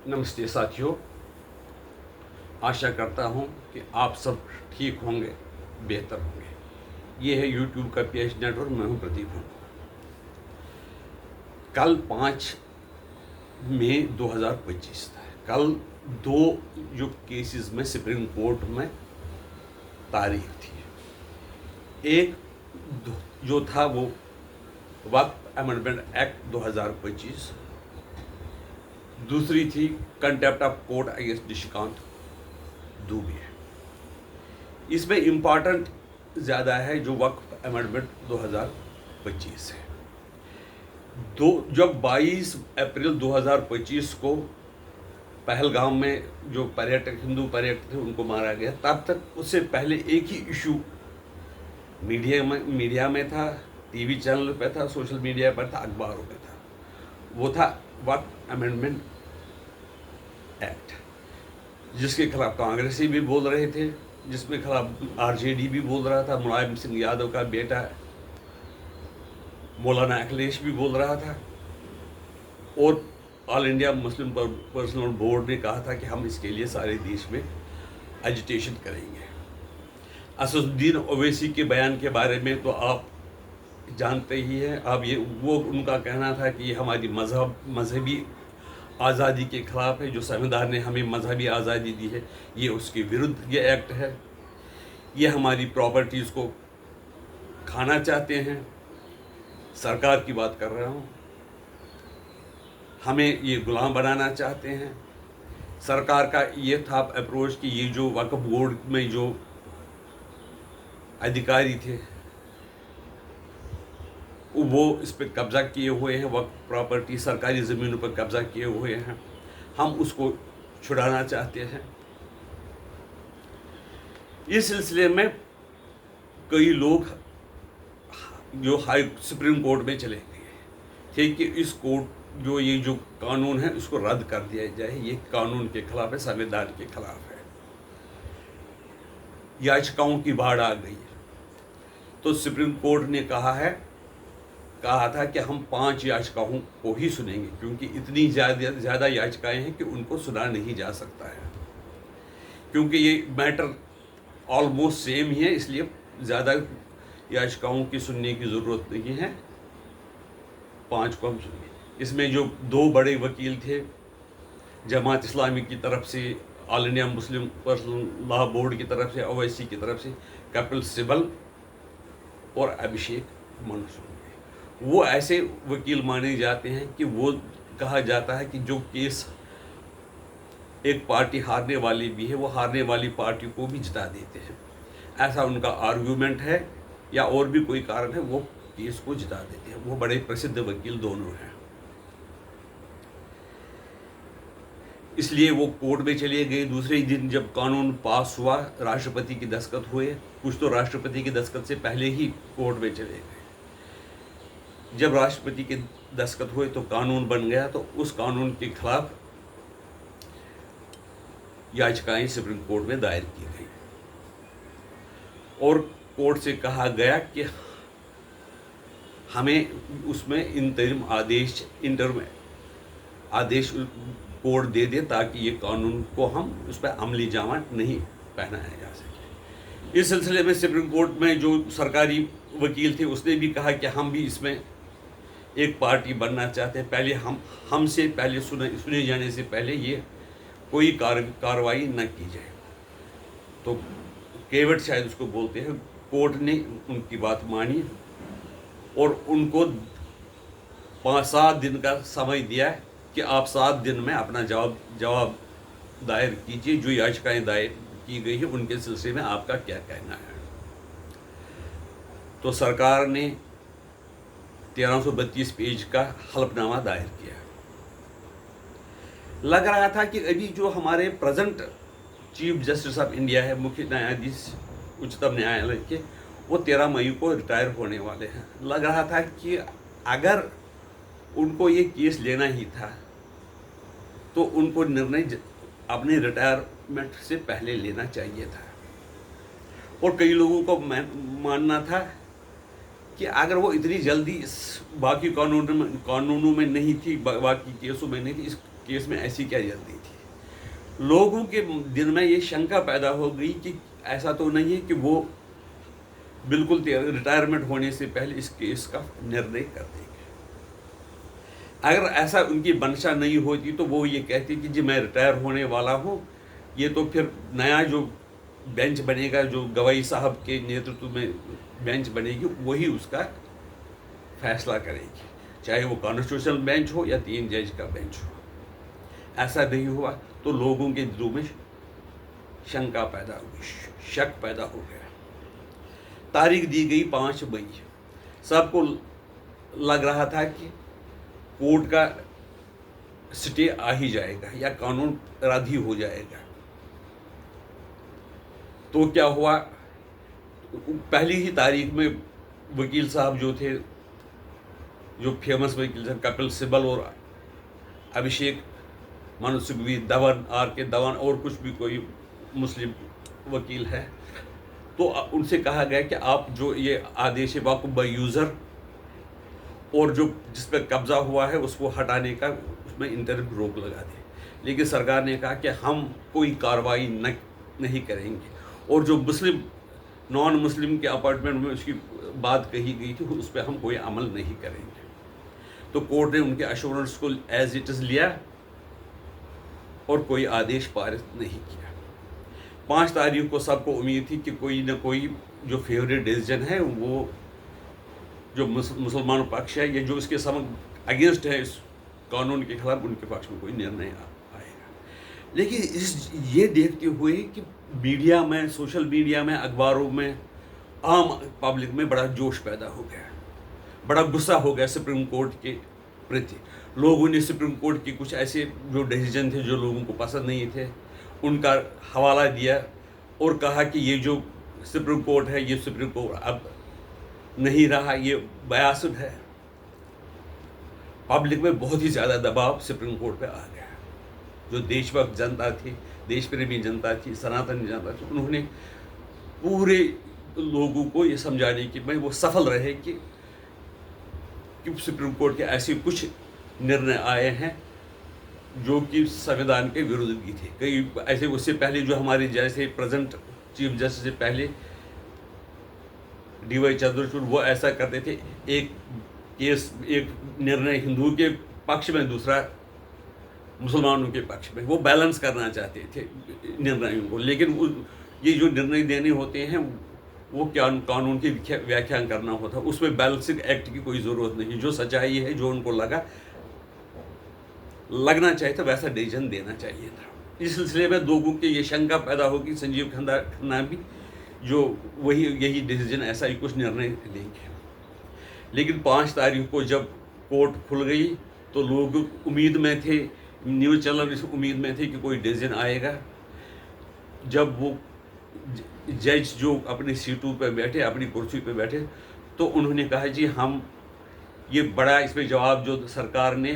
नमस्ते साथियों, आशा करता हूँ कि आप सब ठीक होंगे, बेहतर होंगे। ये है यूट्यूब का पेज नेटवर्क। मैं हूँ प्रदीप हूँ। कल 5 मई 2025 था। कल दो जो केसेस में सुप्रीम कोर्ट में तारीख थी। एक जो था वो वक्फ अमेंडमेंट एक्ट 2025, दूसरी थी contempt of court against Nishikant Dubey. इसमें इम्पॉर्टेंट ज़्यादा है जो वक्फ अमेंडमेंट 2025 है। जब 22 अप्रैल 2025 को पहलगाम में जो हिंदू पर्यटक थे उनको मारा गया, तब तक उससे पहले एक ही इशू मीडिया में था, टीवी चैनल पे था, सोशल मीडिया पर था, अखबारों में था। वो था वक्फ अमेंडमेंट एक्ट, जिसके खिलाफ कांग्रेसी भी बोल रहे थे, जिसमें खिलाफ आरजेडी भी बोल रहा था। मुलायम सिंह यादव का बेटा मौलाना अखिलेश भी बोल रहा था, और all India Muslim personal board ने कहा था कि हम इसके लिए सारे देश में एजिटेशन करेंगे। असदुद्दीन ओवैसी के बयान के बारे में तो आप जानते ही हैं। अब वो उनका कहना था कि ये हमारी मजहबी आज़ादी के खिलाफ है। जो संविधान ने हमें मजहबी आज़ादी दी है, ये उसके विरुद्ध ये एक्ट है। ये हमारी प्रॉपर्टीज़ को खाना चाहते हैं। सरकार की बात कर रहा हूँ। हमें ये गुलाम बनाना चाहते हैं। सरकार का ये था अप्रोच कि ये जो वक्फ बोर्ड में जो अधिकारी थे वो इस पर कब्जा किए हुए हैं, वक्फ प्रॉपर्टी सरकारी ज़मीनों पर कब्जा किए हुए हैं, हम उसको छुड़ाना चाहते हैं। इस सिलसिले में कई लोग जो सुप्रीम कोर्ट में चले गए थे कि इस कोर्ट ये जो कानून है इसको रद्द कर दिया जाए, ये कानून के खिलाफ है, संविधान के खिलाफ है। याचिकाओं की बाढ़ आ गई। तो सुप्रीम कोर्ट ने कहा था कि हम 5 याचिकाओं को ही सुनेंगे, क्योंकि इतनी ज़्यादा याचिकाएं हैं कि उनको सुना नहीं जा सकता है, क्योंकि ये मैटर ऑलमोस्ट सेम ही है। इसलिए ज़्यादा याचिकाओं की सुनने की ज़रूरत नहीं है, 5 को हम सुनेंगे। इसमें जो 2 बड़े वकील थे जमात इस्लामी की तरफ से, all India Muslim personal law board की तरफ से, ओवैसी की तरफ से कपिल सिब्बल और अभिषेक मनु सिंघवी, वो ऐसे वकील माने जाते हैं कि वो कहा जाता है कि जो केस एक पार्टी हारने वाली भी है, वो हारने वाली पार्टी को भी जिता देते हैं। ऐसा उनका आर्गूमेंट है, या और भी कोई कारण है, वो केस को जिता देते हैं। वो बड़े प्रसिद्ध वकील दोनों हैं। इसलिए वो कोर्ट में चले गए। दूसरे दिन जब कानून पास हुआ, राष्ट्रपति के दस्तखत हुए। कुछ तो राष्ट्रपति के दस्तखत से पहले ही कोर्ट में चले गए। जब राष्ट्रपति के दस्तखत हुए तो कानून बन गया। तो उस कानून के खिलाफ याचिकाएं सुप्रीम कोर्ट में दायर की गई, और कोर्ट से कहा गया कि हमें उसमें इंटरिम आदेश कोर्ट दे दे, ताकि ये कानून को हम उस पर अमली जामा नहीं पहनाया जा सके। इस सिलसिले में सुप्रीम कोर्ट में जो सरकारी वकील थे उसने भी कहा कि हम भी इसमें एक पार्टी बनना चाहते हैं। पहले हमसे पहले सुने जाने से पहले ये कोई कार्रवाई न की जाए। तो केवट शायद उसको बोलते हैं। कोर्ट ने उनकी बात मानी और उनको 5-7 दिन का समय दिया कि आप 7 दिन में अपना जवाब दायर कीजिए। जो याचिकाएं दायर की गई है उनके सिलसिले में आपका क्या कहना है। तो सरकार ने 1332 पेज का हलफनामा दायर किया। लग रहा था कि अभी जो हमारे present chief justice of India है, मुख्य न्यायाधीश उच्चतम न्यायालय के, वो 13 मई को रिटायर होने वाले हैं। लग रहा था कि अगर उनको ये केस लेना ही था तो उनको निर्णय अपने रिटायरमेंट से पहले लेना चाहिए था। और कई लोगों को मानना था कि अगर वो इतनी जल्दी इस बाकी कानूनों में नहीं थी, बाकी केसों में नहीं थी, इस केस में ऐसी क्या जल्दी थी। लोगों के दिल में ये शंका पैदा हो गई कि ऐसा तो नहीं है कि वो बिल्कुल रिटायरमेंट होने से पहले इस केस का निर्णय कर देंगे। अगर ऐसा उनकी मंशा नहीं होती तो वो ये कहती कि जी मैं रिटायर होने वाला हूँ, ये तो फिर नया जो बेंच बनेगा, जो गवाई साहब के नेतृत्व में बेंच बनेगी, वही उसका फैसला करेगी, चाहे वो कॉन्स्टिट्यूशनल बेंच हो या 3 जज का बेंच हो। ऐसा नहीं हुआ तो लोगों के दिलों में शंका पैदा हुई, शक पैदा हो गया। तारीख दी गई 5 मई। सबको लग रहा था कि कोर्ट का स्टे आ ही जाएगा या कानून राधी हो जाएगा। तो क्या हुआ, पहली ही तारीख में वकील साहब जो थे, जो फेमस वकील थे, कपिल सिब्बल और अभिषेक मनु सिंघवी, धवन, R.K. धवन और कुछ भी कोई मुस्लिम वकील है, तो उनसे कहा गया कि आप जो ये आदेश है वाक़ुफ़ बाय यूज़र और जो जिस पर कब्ज़ा हुआ है उसको हटाने का, उसमें इंटरिम रोक लगा दें। लेकिन सरकार ने कहा कि हम कोई कार्रवाई नहीं करेंगे, और जो मुस्लिम नॉन मुस्लिम के अपार्टमेंट में उसकी बात कही गई थी उस पर हम कोई अमल नहीं करेंगे। तो कोर्ट ने उनके अश्योरेंस को एज इट इज़ लिया और कोई आदेश पारित नहीं किया। 5 तारीख को सबको उम्मीद थी कि कोई ना कोई जो फेवरेट डिसीजन है, वो जो मुसलमान पक्ष है या जो इसके अगेंस्ट है, इस कानून के खिलाफ, उनके पक्ष में कोई निर्णय आएगा। लेकिन ये देखते हुए कि मीडिया में, सोशल मीडिया में, अखबारों में, आम पब्लिक में बड़ा जोश पैदा हो गया, बड़ा गुस्सा हो गया सुप्रीम कोर्ट के प्रति। लोगों ने सुप्रीम कोर्ट के कुछ ऐसे जो डिसीजन थे जो लोगों को पसंद नहीं थे, उनका हवाला दिया और कहा कि ये जो सुप्रीम कोर्ट है, ये सुप्रीम कोर्ट अब नहीं रहा, ये बयासुद है। पब्लिक में बहुत ही ज़्यादा दबाव सुप्रीम कोर्ट पे आ गया। जो देशभक्त जनता थी, देश प्रेमी जनता थी, सनातन जनता थी, उन्होंने पूरे लोगों को ये समझाने की में वो सफल रहे कि सुप्रीम कोर्ट के ऐसे कुछ निर्णय आए हैं जो कि संविधान के विरुद्ध भी थे। कई ऐसे, उससे पहले जो हमारे जैसे प्रेजेंट चीफ जस्टिस से पहले D.Y. चंद्रचूड़, वो ऐसा करते थे, एक निर्णय हिंदुओं के पक्ष में, दूसरा मुसलमानों के पक्ष में, वो बैलेंस करना चाहते थे निर्णयों को। लेकिन ये जो निर्णय देने होते हैं वो क्या कानून की व्याख्या करना होता है, उसमें बैलेंसिंग एक्ट की कोई ज़रूरत नहीं। जो सच्चाई है, जो उनको लगना चाहिए था, वैसा डिसीजन देना चाहिए था। इस सिलसिले में लोगों के ये शंका पैदा होगी संजीव खन्ना भी जो यही डिसीजन, ऐसा ही कुछ निर्णय लेंगे। लेकिन 5 तारीख को जब कोर्ट खुल गई तो लोग उम्मीद में थे, न्यूज़ चैनल इस उम्मीद में थे कि कोई डिसीजन आएगा। जब वो जज जो अपनी सीटों पे बैठे, अपनी कुर्सी पे बैठे, तो उन्होंने कहा जी हम ये बड़ा इसमें जवाब जो सरकार ने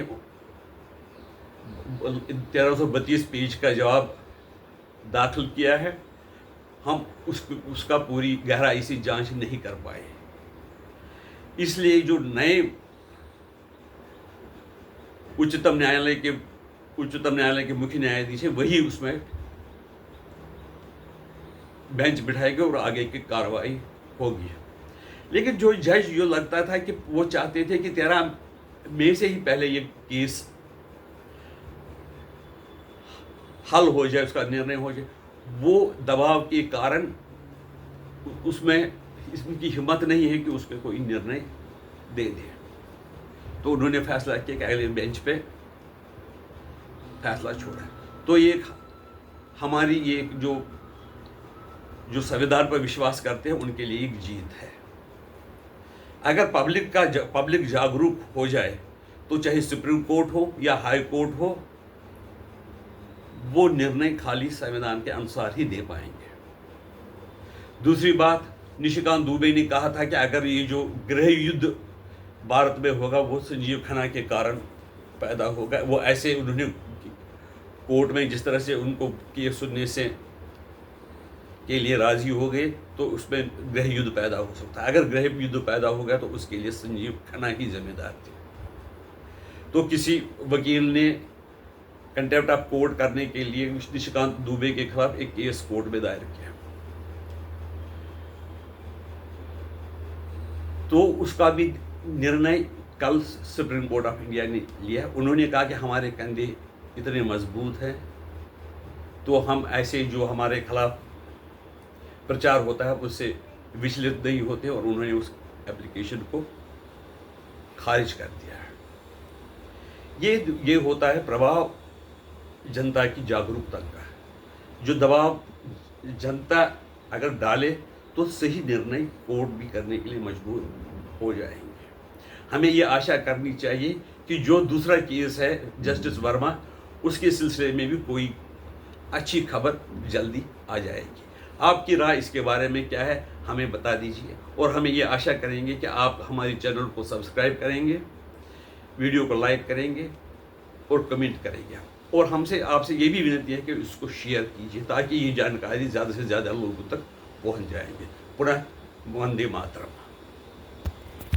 1332 पेज का जवाब दाखिल किया है, हम उसका पूरी गहराई से जांच नहीं कर पाए। इसलिए जो नए उच्चतम न्यायालय के मुख्य न्यायाधीश हैं, वही उसमें बेंच बिठाएंगे और आगे की कार्रवाई होगी। लेकिन जो जज जो लगता था कि वो चाहते थे कि 13 मई से ही पहले ये केस हल हो जाए, उसका निर्णय हो जाए, वो दबाव के कारण उसमें इसकी हिम्मत नहीं है कि उस पर कोई निर्णय दे दे। तो उन्होंने फैसला किया कि अगले बेंच पे फैसला छोड़ा। तो ये हमारी ये जो संविधान पर विश्वास करते हैं उनके लिए एक जीत है। अगर पब्लिक जागरूक हो जाए तो चाहे सुप्रीम कोर्ट हो या हाई कोर्ट हो, वो निर्णय खाली संविधान के अनुसार ही दे पाएंगे। दूसरी बात, निशिकांत दुबे ने कहा था कि अगर ये जो गृह युद्ध भारत में होगा वो संजीव खन्ना के कारण पैदा होगा। वो ऐसे उन्होंने कोर्ट में जिस तरह से उनको केस सुनने से के लिए राज़ी हो गए तो उसमें गृह युद्ध पैदा हो सकता है। अगर गृह युद्ध पैदा हो गया तो उसके लिए संजीव खन्ना ही जिम्मेदार थे। तो किसी वकील ने कंटेम्प्ट ऑफ कोर्ट करने के लिए निशिकांत दुबे के खिलाफ एक केस कोर्ट में दायर किया, तो उसका भी निर्णय कल सुप्रीम कोर्ट ऑफ इंडिया ने लिया। उन्होंने कहा कि हमारे कंधे इतने मजबूत हैं तो हम ऐसे जो हमारे खिलाफ प्रचार होता है उससे विचलित नहीं होते, और उन्होंने उस एप्लीकेशन को खारिज कर दिया है। ये होता है प्रभाव जनता की जागरूकता का। जो दबाव जनता अगर डाले तो सही निर्णय कोर्ट भी करने के लिए मजबूर हो जाएंगे। हमें ये आशा करनी चाहिए कि जो दूसरा केस है जस्टिस वर्मा, उसके सिलसिले में भी कोई अच्छी खबर जल्दी आ जाएगी। आपकी राय इसके बारे में क्या है हमें बता दीजिए, और हमें ये आशा करेंगे कि आप हमारी चैनल को सब्सक्राइब करेंगे, वीडियो को लाइक करेंगे और कमेंट करेंगे। और हमसे आपसे ये भी विनती है कि इसको शेयर कीजिए ताकि ये जानकारी ज़्यादा से ज़्यादा लोगों तक पहुंच जाएंगे। पुनः वंदे मातरम।